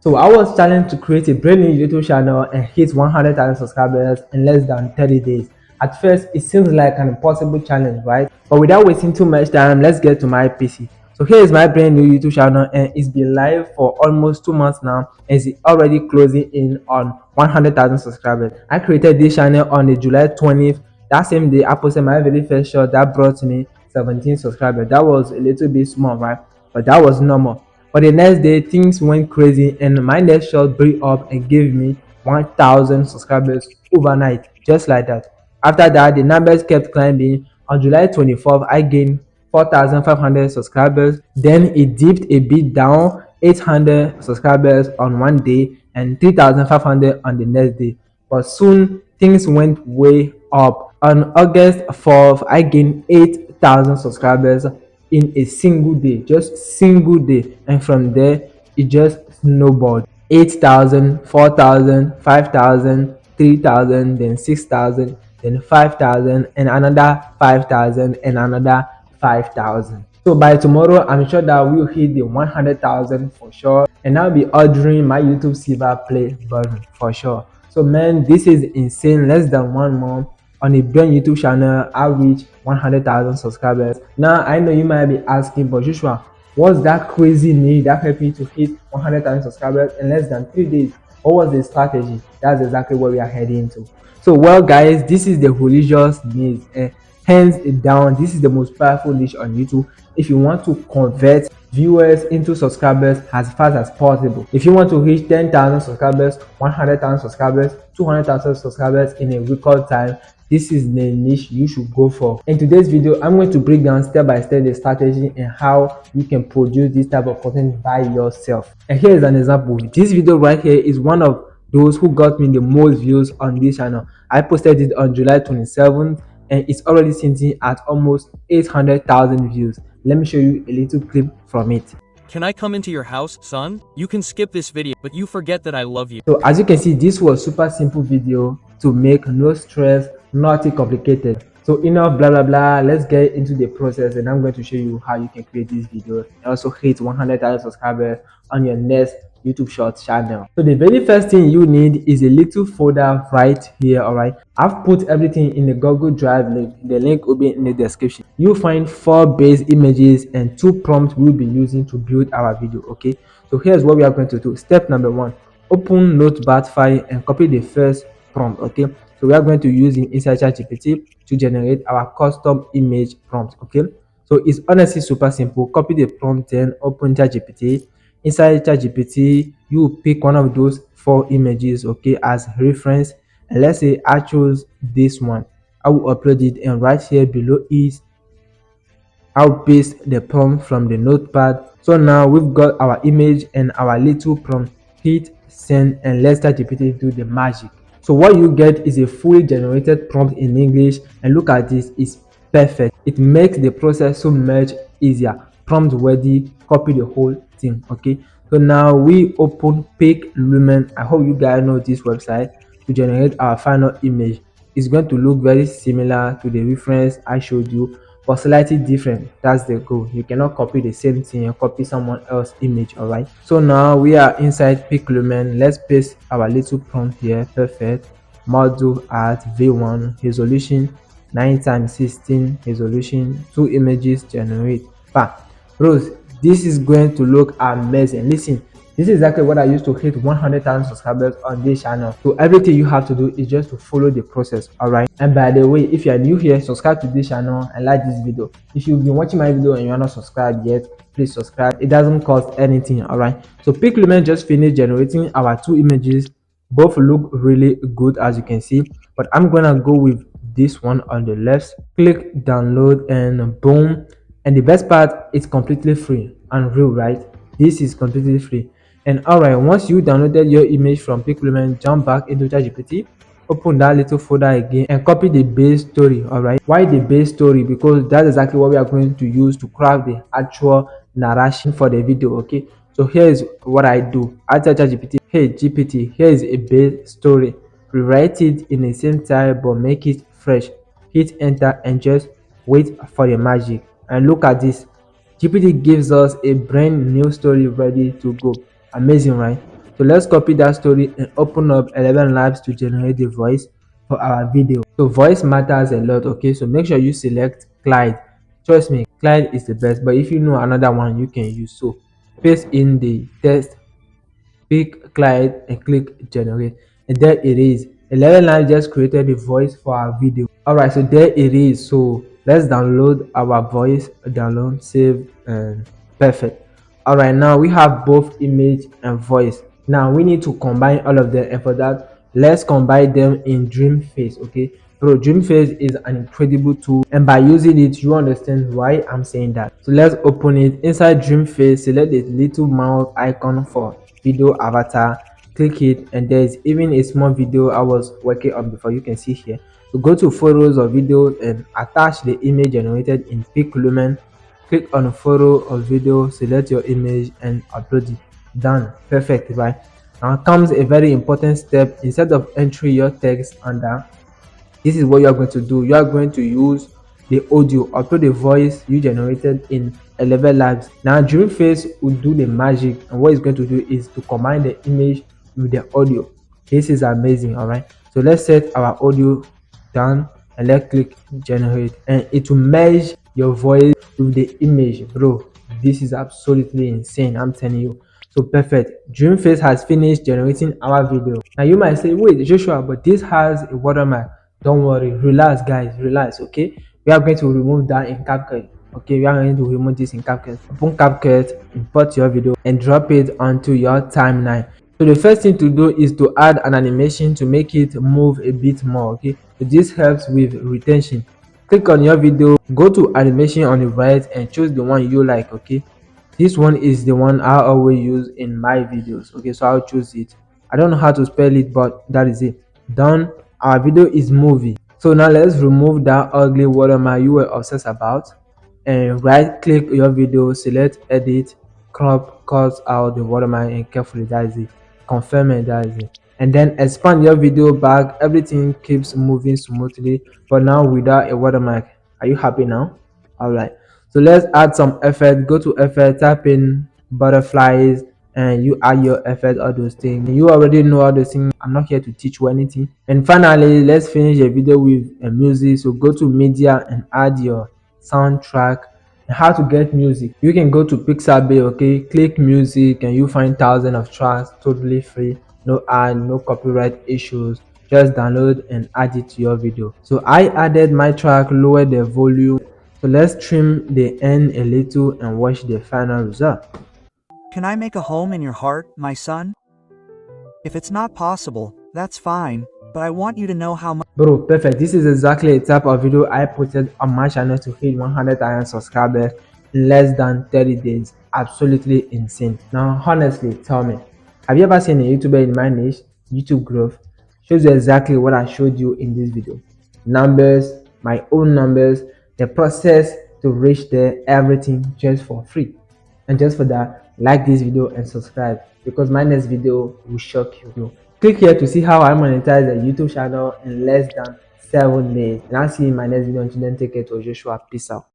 So I was challenged to create a brand new YouTube channel and hit 100,000 subscribers in less than 30 days. At first, it seems like an impossible challenge, right? But without wasting too much time, let's get to my PC. So here is my brand new YouTube channel, and it's been live for almost 2 months now, and it's already closing in on 100,000 subscribers. I created this channel on the July 20th. That same day, I posted my very first shot that brought me 17 subscribers. That was a little bit small, right? But that was normal. But the next day, things went crazy, and my next shot blew up and gave me 1,000 subscribers overnight, just like that. After that, the numbers kept climbing. On July 24th, I gained 4,500 subscribers. Then it dipped a bit down, 800 subscribers on one day and 3,500 on the next day. But soon, things went way up. On August 4th, I gained 8,000 subscribers in a single day, just single day, and from there it just snowballed. 8,000, 4,000, 5,000, 3,000, then 6,000, then 5,000, and another 5,000, and another 5,000. So by tomorrow, I'm sure that we'll hit the 100,000 for sure, and I'll be ordering my YouTube Silver Play button for sure. So man, this is insane. Less than 1 month on a brand YouTube channel, I reach 100,000 subscribers. Now I know you might be asking, but Joshua, what's that crazy need that helped you to hit 100,000 subscribers in less than 3 days? What was the strategy? That's exactly what we are heading to. So well guys, this is the religious niche, and hands down, this is the most powerful niche on YouTube if you want to convert viewers into subscribers as fast as possible. If you want to reach 10,000 subscribers, 100,000 subscribers, 200,000 subscribers in a record time, this is the niche you should go for. In today's video, I'm going to break down step by step the strategy and how you can produce this type of content by yourself. And here is an example. This video right here is one of those who got me the most views on this channel. I posted it on July 27th and it's already sitting at almost 800,000 views. Let me show you a little clip from it. Can I come into your house, son? You can skip this video, but you forget that I love you. So as you can see, this was super simple video to make, no stress, nothing complicated. So enough blah blah blah, let's get into the process, and I'm going to show you how you can create this video and also hit 100,000 subscribers on your next YouTube Shorts channel. So the very first thing you need is a little folder right here. All right, I've put everything in the Google Drive link. The link will be in the description. You'll find 4 base images and 2 prompts we'll be using to build our video. Okay, so here's what we are going to do. Step number 1, open Notepad file and copy the first prompt. Okay, so we are going to use inside ChatGPT to generate our custom image prompt. Okay, so it's honestly super simple. Copy the prompt, then open ChatGPT. Inside ChatGPT, you pick one of those 4 images, okay, as reference, and let's say I choose this one. I will upload it, and right here below is I'll paste the prompt from the notepad. So now we've got our image and our little prompt. Hit send and let ChatGPT do the magic. So what you get is a fully generated prompt in English, and look at this, it's perfect. It makes the process so much easier. Prompt ready, copy the whole thing. Okay, so now we open PicLumen. I hope you guys know this website to generate our final image. It's going to look very similar to the reference I showed you, but slightly different. That's the goal. You cannot copy the same thing and copy someone else's image. All right, so now we are inside PicLumen. Let's paste our little prompt here. Perfect. Model at v1, resolution 9x16, resolution 2 images, generate. Bros, this is going to look amazing. Listen, this is exactly what I used to hit 100,000 subscribers on this channel. So everything you have to do is just to follow the process. All right, and by the way, if you are new here, subscribe to this channel and like this video. If you've been watching my video and you are not subscribed yet, please subscribe. It doesn't cost anything. All right, so PicLumen just finished generating our 2 images. Both look really good, as you can see, but I'm gonna go with this one on the left. Click download and boom. And the best part, it's completely free and real, right? This is completely free. And alright, once you downloaded your image from PicLumen, jump back into ChatGPT, open that little folder again and copy the base story. Alright, why the base story? Because that's exactly what we are going to use to craft the actual narration for the video. Okay, so here is what I do. I tell ChatGPT, hey GPT, here is a base story. Rewrite it in the same style but make it fresh. Hit enter and just wait for the magic. And look at this, GPT gives us a brand new story ready to go. Amazing, right? So let's copy that story and open up ElevenLabs to generate the voice for our video. So voice matters a lot, okay? So make sure you select Clyde. Trust me, Clyde is the best, but if you know another one, you can use. So paste in the text, pick Clyde and click generate, and there it is. ElevenLabs just created the voice for our video. Alright, so there it is. So let's download our voice, download, save, and perfect. Alright, now we have both image and voice. Now we need to combine all of them, and for that, let's combine them in DreamFace. Okay, bro, DreamFace is an incredible tool, and by using it, you understand why I'm saying that. So let's open it. Inside DreamFace, select the little mouse icon for video avatar, click it, and there's even a small video I was working on before, you can see here. So go to photos or videos and attach the image generated in PicLumen. Click on a photo or video, select your image and upload it. Done. Perfect, right? Now comes a very important step. Instead of entering your text under, this is what you are going to do. You are going to use the audio, upload the voice you generated in ElevenLabs. Now DreamFace will do the magic, and what it's going to do is to combine the image with the audio. This is amazing. All right, so let's set our audio down and let's click generate, and it will merge your voice with the image. Bro, this is absolutely insane, I'm telling you. So perfect. DreamFace has finished generating our video. Now you might say, wait, Joshua, but this has a watermark. Don't worry, relax, guys, relax. Okay, we are going to remove that in CapCut. Okay, we are going to remove this in CapCut. Open CapCut, import your video, and drop it onto your timeline. So the first thing to do is to add an animation to make it move a bit more. Okay, so this helps with retention. Click on your video, go to animation on the right, and choose the one you like. Okay, this one is the one I always use in my videos. Okay, so I'll choose it. I don't know how to spell it, but that is it. Done. Our video is moving. So now let's remove that ugly watermark you were obsessed about, and right click your video, select edit, crop, cut out the watermark, and carefully, that is it. Confirm it, that is it. And then expand your video back. Everything keeps moving smoothly, but now without a watermark. Are you happy now? All right, so let's add some effect. Go to effect, type in butterflies, and you add your effect, all those things. You already know all those things. I'm not here to teach you anything. And finally, let's finish the video with a music. So go to media and add your soundtrack. And how to get music, you can go to Pixabay. Okay, click music and you find thousands of tracks totally free, no ad, no copyright issues. Just download and add it to your video. So I added my track, lower the volume. So let's trim the end a little and watch the final result. Can I make a home in your heart, my son? If it's not possible, that's fine, but I want you to know how much. Bro, perfect. This is exactly the type of video I posted on my channel to hit 100,000 subscribers in less than 30 days. Absolutely insane. Now, honestly, tell me, have you ever seen a YouTuber in my niche? YouTube growth shows you exactly what I showed you in this video. Numbers, my own numbers, the process to reach there, everything just for free. And just for that, like this video and subscribe, because my next video will shock you. Click here to see how I monetize a YouTube channel in less than 7 days. And I'll see you in my next video. Until then, take care to Joshua. Peace out.